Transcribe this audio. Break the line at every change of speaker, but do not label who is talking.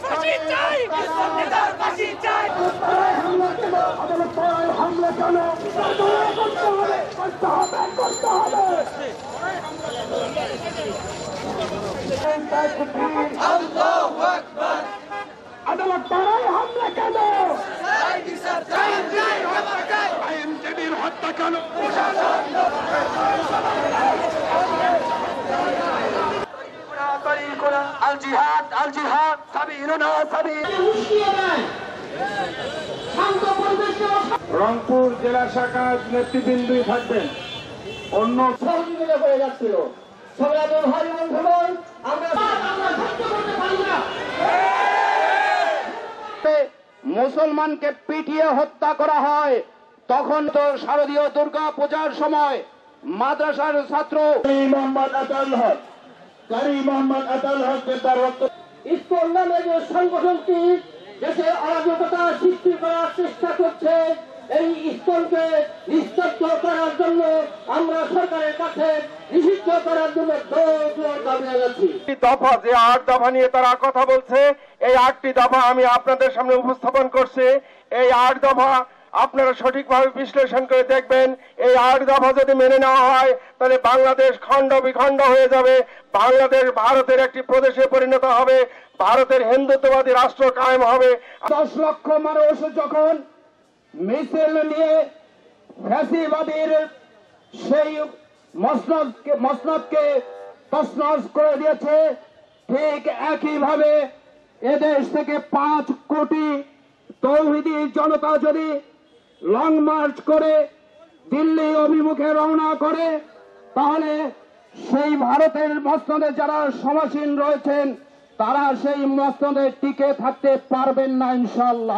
ফাঁসি চাই, ইসলাম নেতার ফাঁসি চাই।
হামলা কেন করতে হবে
আল্লাহু আকবার।
আদালত পাড়ায় হামলা কেন আইনজীবীর হত্যা কেন আল জিহাদ আল জিহাদ সাবিলুনা সাবিল রংপুর জেলা শাখার নেতৃবৃন্দই থাকবেন অন্য
সহযোগিতা করে যাচ্ছিল। সবাই ভাই বন্ধুগণ, আমরা
মুসলমানকে পিটিয়ে হত্যা করা হয়, তখন তো শারদীয় দুর্গা পূজার সময় মাদ্রাসার ছাত্র মোহাম্মদ আতাউল হক
ইসকন নামে যে সংগঠনটি দেশে অরাজকতা সৃষ্টি করার চেষ্টা করছে, এই ইসকনকে নিস্তব্ধ করার জন্য আমরা সরকারের কাছে নিষিদ্ধ করার জন্য দাবি জানাচ্ছি।
দফা যে 8 দফা নিয়ে তারা কথা বলছে, এই 8টি দফা আমি আপনাদের সামনে উপস্থাপন করছি। এই 8 দফা আপনারা সঠিকভাবে বিশ্লেষণ করে দেখবেন। এই 8 দফা যদি মেনে নেওয়া হয় তাহলে বাংলাদেশ খণ্ড বিখণ্ড হয়ে যাবে, বাংলাদেশ ভারতের একটি প্রদেশে পরিণত হবে, ভারতের হিন্দুত্ববাদী রাষ্ট্র কায়েম হবে। 10 লক্ষ মানুষ যখন মিছিল নিয়ে ফ্যাসিবাদীর সেই মসনদকে তছনছ করে দিয়েছে, ঠিক একইভাবে এদেশ থেকে 5 কোটি তৌহিদি জনতা যদি লং মার্চ করে দিল্লি অভিমুখে রওনা করে, তাহলে সেই ভারতের মসনদে যারা সমাসীন রয়েছেন তারা সেই মসনদে টিকে থাকতে পারবেন না ইনশাআল্লাহ।